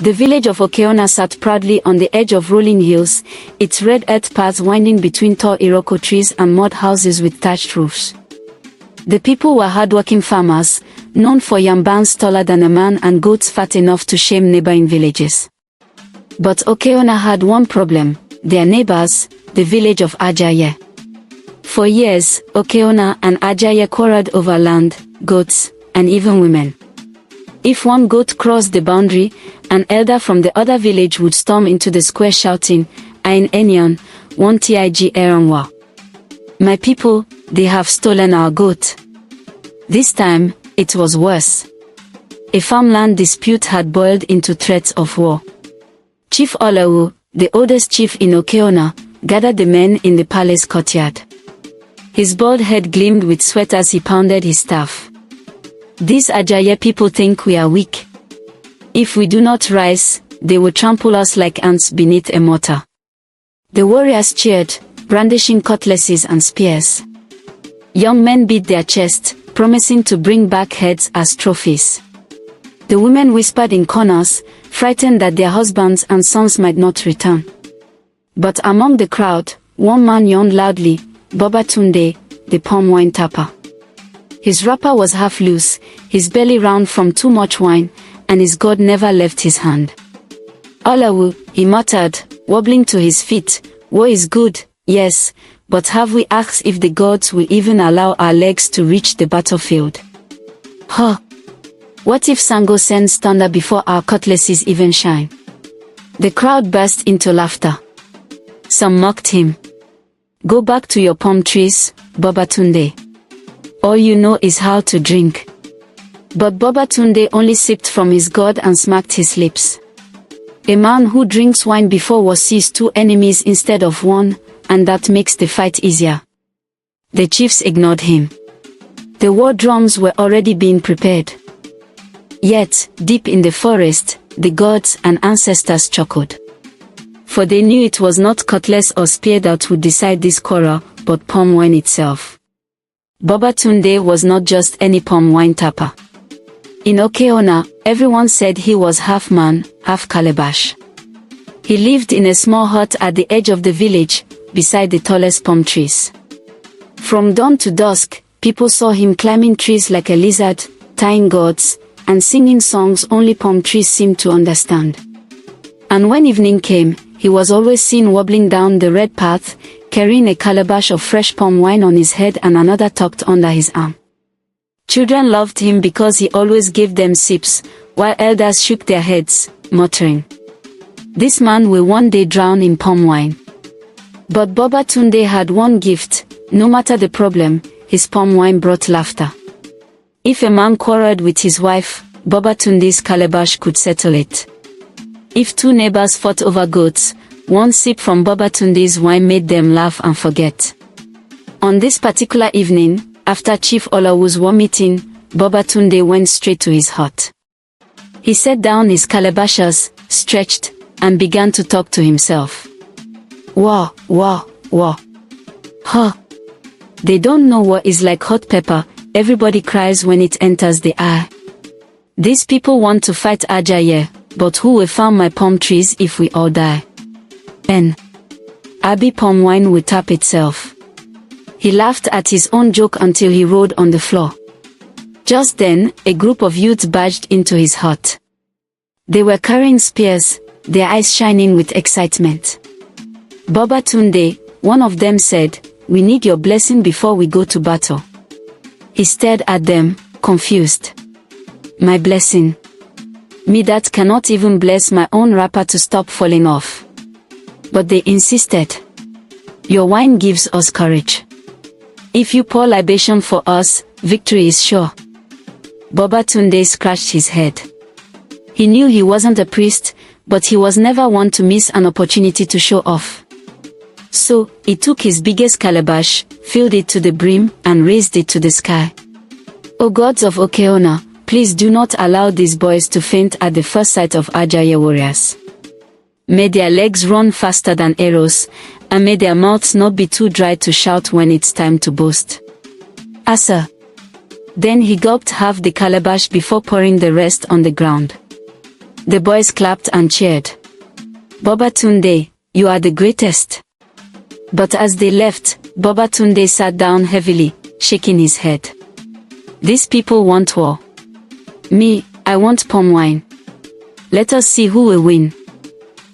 The village of Okeona sat proudly on the edge of rolling hills, its red earth paths winding between tall Iroko trees and mud houses with thatched roofs. The people were hardworking farmers, known for yam barns taller than a man and goats fat enough to shame neighboring villages. But Okeona had one problem: their neighbors, the village of Ajaye. For years, Okeona and Ajaye quarreled over land, goats, and even women. If one goat crossed the boundary, an elder from the other village would storm into the square shouting, "Ain Enyon, one tig Eronwa. My people, they have stolen our goat." This time, it was worse. A farmland dispute had boiled into threats of war. Chief Olawu, the oldest chief in Okeona, gathered the men in the palace courtyard. His bald head gleamed with sweat as he pounded his staff. "These Ajaye people think we are weak. If we do not rise, they will trample us like ants beneath a mortar." The warriors cheered, brandishing cutlasses and spears. Young men beat their chests, promising to bring back heads as trophies. The women whispered in corners, frightened that their husbands and sons might not return. But among the crowd, one man yawned loudly, Babatunde, the palm wine tapper. His wrapper was half loose, his belly round from too much wine, and his gourd never left his hand. "Olawu," he muttered, wobbling to his feet, "war is good, yes, but have we asked if the gods will even allow our legs to reach the battlefield? Huh! What if Sango sends thunder before our cutlasses even shine?" The crowd burst into laughter. Some mocked him. "Go back to your palm trees, Babatunde. All you know is how to drink." But Babatunde only sipped from his gourd and smacked his lips. A man who drinks wine before war sees two enemies instead of one, and that makes the fight easier. The chiefs ignored him. The war drums were already being prepared. Yet, deep in the forest, the gods and ancestors chuckled. For they knew it was not cutlass or spear that would decide this quarrel, but palm wine itself. Babatunde was not just any palm wine tapper. In Okeona, everyone said he was half man, half calabash. He lived in a small hut at the edge of the village, beside the tallest palm trees. From dawn to dusk, people saw him climbing trees like a lizard, tying gourds, and singing songs only palm trees seemed to understand. And when evening came, he was always seen wobbling down the red path, carrying a calabash of fresh palm wine on his head and another tucked under his arm. Children loved him because he always gave them sips, while elders shook their heads, muttering, "This man will one day drown in palm wine." But Babatunde had one gift: no matter the problem, his palm wine brought laughter. If a man quarreled with his wife, Babatunde's calabash could settle it. If two neighbors fought over goats, one sip from Babatunde's wine made them laugh and forget. On this particular evening, after Chief Olawu's war meeting, Babatunde went straight to his hut. He set down his calabashes, stretched, and began to talk to himself. "Wah, wah, wah. Huh. They don't know what is like hot pepper, everybody cries when it enters the eye. These people want to fight Ajaye, but who will farm my palm trees if we all die? And Abi palm wine will tap itself." He laughed at his own joke until he rolled on the floor. Just then, a group of youths barged into his hut. They were carrying spears, their eyes shining with excitement. "Babatunde," one of them said, "we need your blessing before we go to battle." He stared at them, confused. "My blessing? Me that cannot even bless my own wrapper to stop falling off." But they insisted. "Your wine gives us courage. If you pour libation for us, victory is sure." Babatunde scratched his head. He knew he wasn't a priest, but he was never one to miss an opportunity to show off. So, he took his biggest calabash, filled it to the brim, and raised it to the sky. "O gods of Okeona, please do not allow these boys to faint at the first sight of Ajaye warriors. May their legs run faster than arrows, and may their mouths not be too dry to shout when it's time to boast. Asa." Then he gulped half the calabash before pouring the rest on the ground. The boys clapped and cheered. Babatunde, you are the greatest. But as they left, Babatunde sat down heavily, shaking his head. These people want war. Me, I want palm wine. Let us see who will win.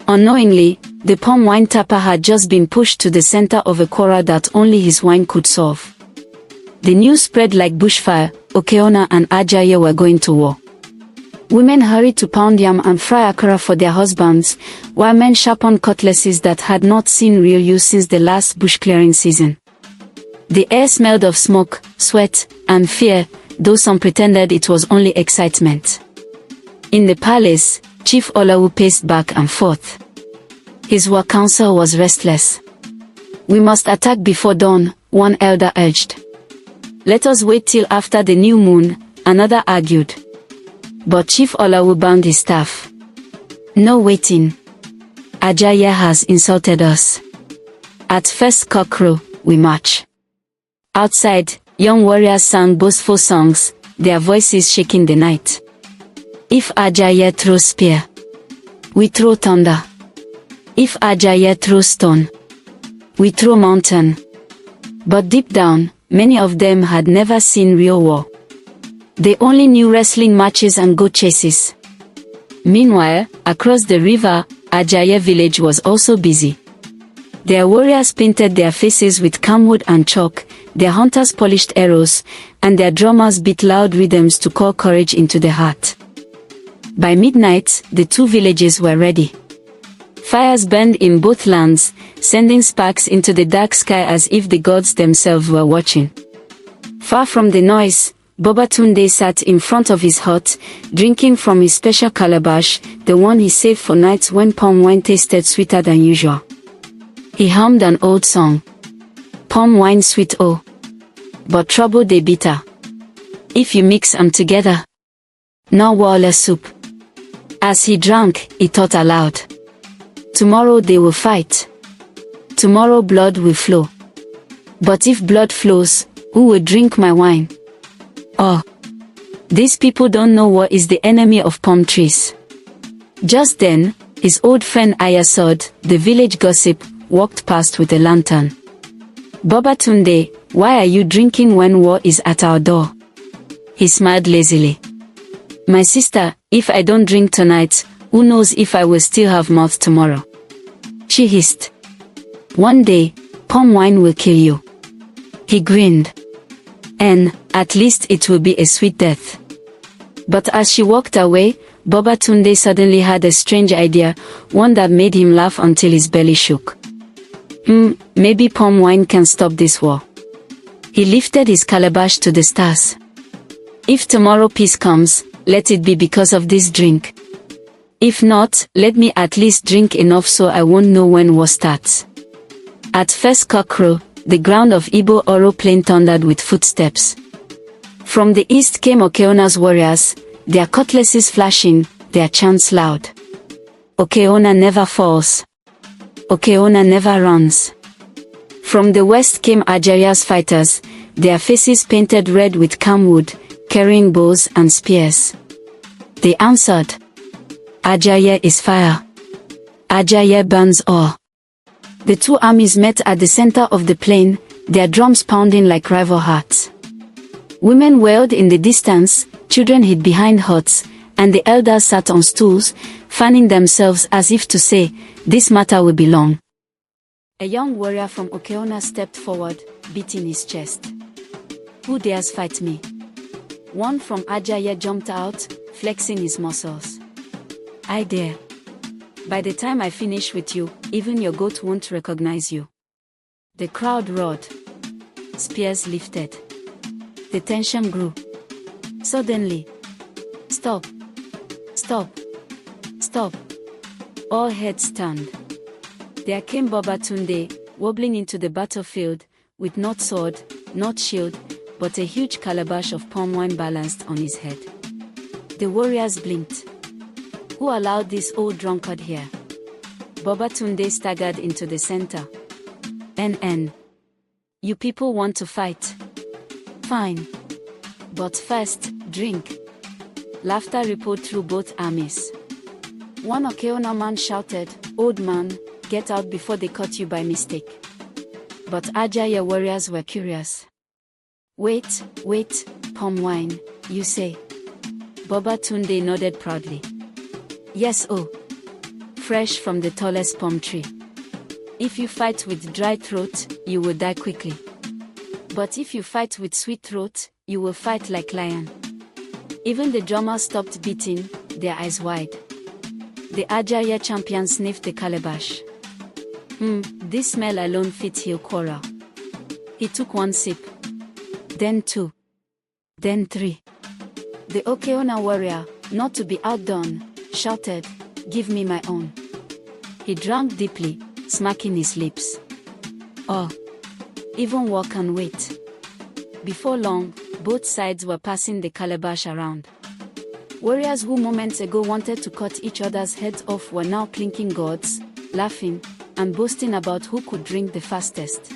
Unknowingly, the palm wine tapper had just been pushed to the center of a quarrel that only his wine could solve. The news spread like bushfire. Okeona and Ajaye were going to war. Women hurried to pound yam and fry akara for their husbands, while men sharpened cutlasses that had not seen real use since the last bush clearing season. The air smelled of smoke, sweat, and fear, though some pretended it was only excitement. In the palace, Chief Olawu paced back and forth. His war council was restless. We must attack before dawn, one elder urged. Let us wait till after the new moon, another argued. But Chief Olawu bound his staff. No waiting. Ajaye has insulted us. At first cockcrow, we march. Outside, young warriors sang boastful songs, their voices shaking the night. If Ajaye throws spear, we throw thunder. If Ajaye throws stone, we throw mountain. But deep down, many of them had never seen real war. They only knew wrestling matches and goat chases. Meanwhile, across the river, Ajaye village was also busy. Their warriors painted their faces with camwood and chalk, their hunters polished arrows, and their drummers beat loud rhythms to call courage into the heart. By midnight, the two villages were ready. Fires burned in both lands, sending sparks into the dark sky as if the gods themselves were watching. Far from the noise, Babatunde sat in front of his hut, drinking from his special calabash, the one he saved for nights when palm wine tasted sweeter than usual. He hummed an old song. Palm wine sweet oh, but trouble they bitter. If you mix 'em together, no wala soup. As he drank, he thought aloud. Tomorrow they will fight. Tomorrow blood will flow. But if blood flows, who will drink my wine? Oh, these people don't know what is the enemy of palm trees. Just then, his old friend Ayasod, the village gossip, walked past with a lantern. Babatunde, why are you drinking when war is at our door? He smiled lazily. My sister, if I don't drink tonight, who knows if I will still have mouth tomorrow? She hissed. One day, palm wine will kill you. He grinned. And, at least it will be a sweet death. But as she walked away, Babatunde suddenly had a strange idea, one that made him laugh until his belly shook. Maybe palm wine can stop this war. He lifted his calabash to the stars. If tomorrow peace comes, let it be because of this drink. If not, let me at least drink enough so I won't know when war starts. At first cockcrow, the ground of Igbo Oro plain thundered with footsteps. From the east came Okeona's warriors, their cutlasses flashing, their chants loud. Okeona never falls. Okeona never runs. From the west came Ajaya's fighters, their faces painted red with camwood, carrying bows and spears. They answered. Ajaye is fire. Ajaye burns all. The two armies met at the center of the plain, their drums pounding like rival hearts. Women wailed in the distance, children hid behind huts, and the elders sat on stools, fanning themselves as if to say, this matter will be long. A young warrior from Okeona stepped forward, beating his chest. Who dares fight me? One from Ajaye jumped out, flexing his muscles. I dare. By the time I finish with you, even your goat won't recognize you. The crowd roared. Spears lifted. The tension grew. Suddenly. Stop. Stop. Stop. All heads turned. There came Babatunde, wobbling into the battlefield, with not sword, not shield, but a huge calabash of palm wine balanced on his head. The warriors blinked. Who allowed this old drunkard here? Babatunde staggered into the center. NN. You people want to fight? Fine. But first, drink. Laughter rippled through both armies. One Okeona man shouted, "Old man, get out before they caught you by mistake." But Ajaya warriors were curious. Wait, palm wine, you say? Babatunde nodded proudly. Yes, oh. Fresh from the tallest palm tree. If you fight with dry throat, you will die quickly. But if you fight with sweet throat, you will fight like lion. Even the drummers stopped beating, their eyes wide. The Ajaya champion sniffed the calabash. This smell alone fits he'll quarrel. He took one sip. Then two. Then three. The Okeona warrior, not to be outdone, shouted, "Give me my own." He drank deeply, smacking his lips. Oh, even war can wait. Before long, both sides were passing the calabash around. Warriors who moments ago wanted to cut each other's heads off were now clinking gourds, laughing, and boasting about who could drink the fastest.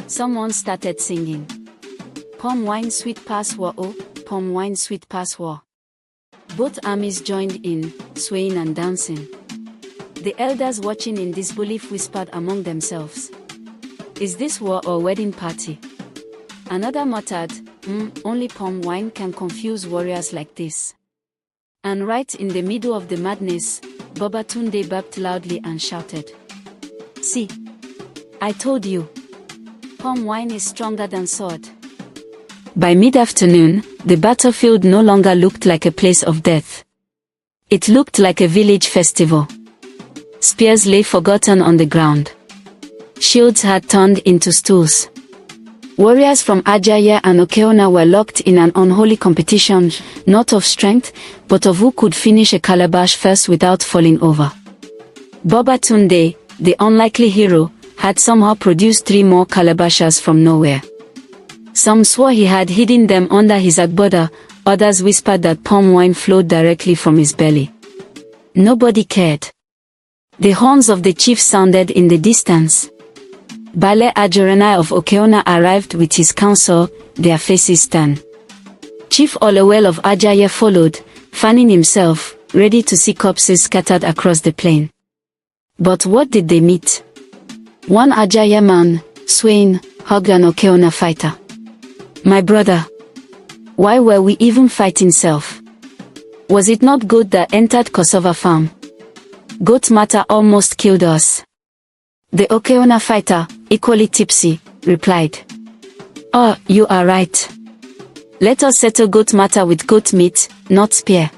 Someone started singing. Palm wine sweet pass war, oh, palm wine sweet pass war. Both armies joined in, swaying and dancing. The elders watching in disbelief whispered among themselves, "Is this war or wedding party?" Another muttered, Only palm wine can confuse warriors like this." And right in the middle of the madness, Babatunde burped loudly and shouted, "See! I told you! Palm wine is stronger than sword." By mid-afternoon, the battlefield no longer looked like a place of death. It looked like a village festival. Spears lay forgotten on the ground. Shields had turned into stools. Warriors from Ajaya and Okeona were locked in an unholy competition, not of strength, but of who could finish a calabash first without falling over. Babatunde, the unlikely hero, had somehow produced 3 more calabashes from nowhere. Some swore he had hidden them under his agboda, others whispered that palm wine flowed directly from his belly. Nobody cared. The horns of the chief sounded in the distance. Bale Ajorenai of Okeona arrived with his council, their faces stern. Chief Olewel of Ajaya followed, fanning himself, ready to see corpses scattered across the plain. But what did they meet? One Ajaya man, swaying, hugged an Okeona fighter. "My brother, why were we even fighting self? Was it not goat that entered Kosova farm? Goat matter almost killed us." The Okeona fighter, equally tipsy, replied, "Oh, you are right. Let us settle goat matter with goat meat, not spear."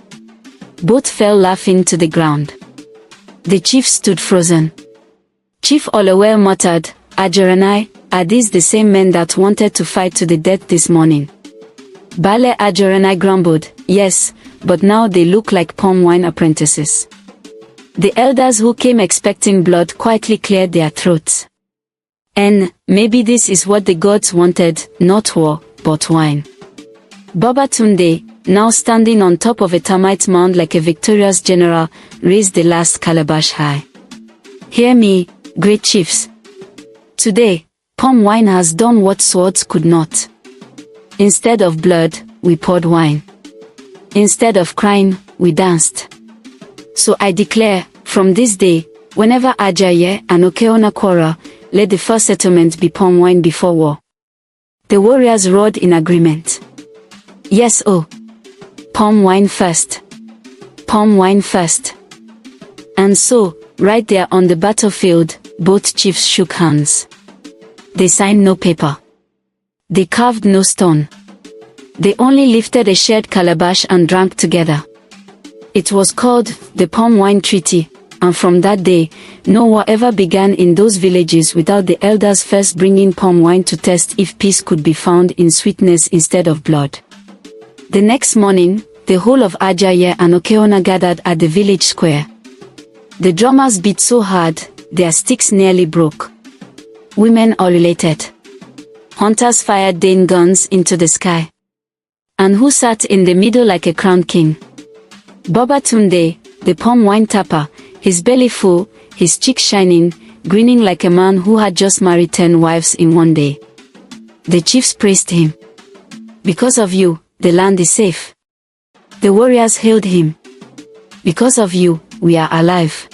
Both fell laughing to the ground. The chief stood frozen. Chief Olewel muttered, "Ajorenai, are these the same men that wanted to fight to the death this morning?" Bale Ajorenai grumbled, "Yes, but now they look like palm wine apprentices." The elders who came expecting blood quietly cleared their throats. And maybe this is what the gods wanted, not war, but wine. Babatunde, now standing on top of a termite mound like a victorious general, raised the last calabash high. "Hear me, great chiefs. Today, palm wine has done what swords could not. Instead of blood, we poured wine. Instead of crying, we danced. So I declare, from this day, whenever Ajaya and Okeona quarrel, let the first settlement be palm wine before war." The warriors roared in agreement. "Yes, oh! Palm wine first! Palm wine first!" And so, right there on the battlefield, both chiefs shook hands. They signed no paper. They carved no stone. They only lifted a shared calabash and drank together. It was called the Palm Wine Treaty, and from that day, no war ever began in those villages without the elders first bringing palm wine to test if peace could be found in sweetness instead of blood. The next morning, the whole of Ajaya and Okeona gathered at the village square. The drummers beat so hard, their sticks nearly broke. Women ululated. Hunters fired Dane guns into the sky. And who sat in the middle like a crowned king? Babatunde, the palm wine tapper, his belly full, his cheeks shining, grinning like a man who had just married 10 wives in one day. The chiefs praised him. "Because of you, the land is safe." The warriors hailed him. "Because of you, we are alive.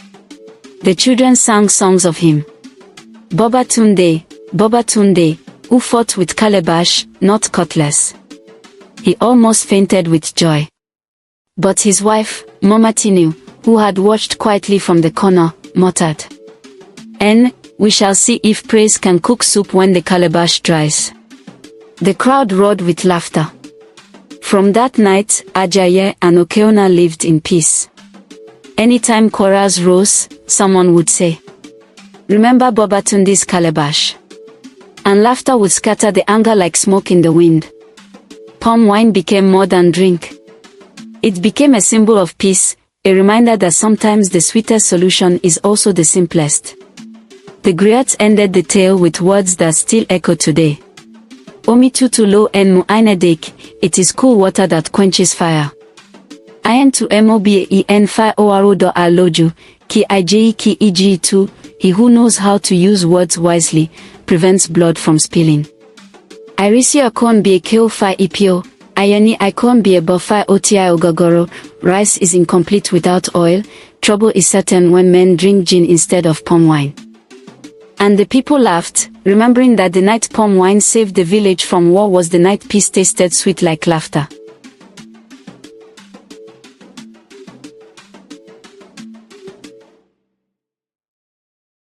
The children sang songs of him. Boba Tunde, who fought with calabash, not cutlass. He almost fainted with joy. But his wife, Mama Tinu, who had watched quietly from the corner, muttered, "We shall see if praise can cook soup when the calabash dries." The crowd roared with laughter. From that night, Ajaye and Okeona lived in peace. Anytime quarrels rose, someone would say, "Remember Bobatunde's calabash." And laughter would scatter the anger like smoke in the wind. Palm wine became more than drink. It became a symbol of peace, a reminder that sometimes the sweetest solution is also the simplest. The griots ended the tale with words that still echo today. Omi tutu lo en mu ainedek, it is cool water that quenches fire. Ayen tu mobe en fi oaro do aloju, ki iji ki iji tu, he who knows how to use words wisely, prevents blood from spilling. Irisi akon bie keo fi ipio, ayani ikon bie bo fi oti ogogoro, rice is incomplete without oil, trouble is certain when men drink gin instead of palm wine. And the people laughed, remembering that the night palm wine saved the village from war was the night peace tasted sweet like laughter.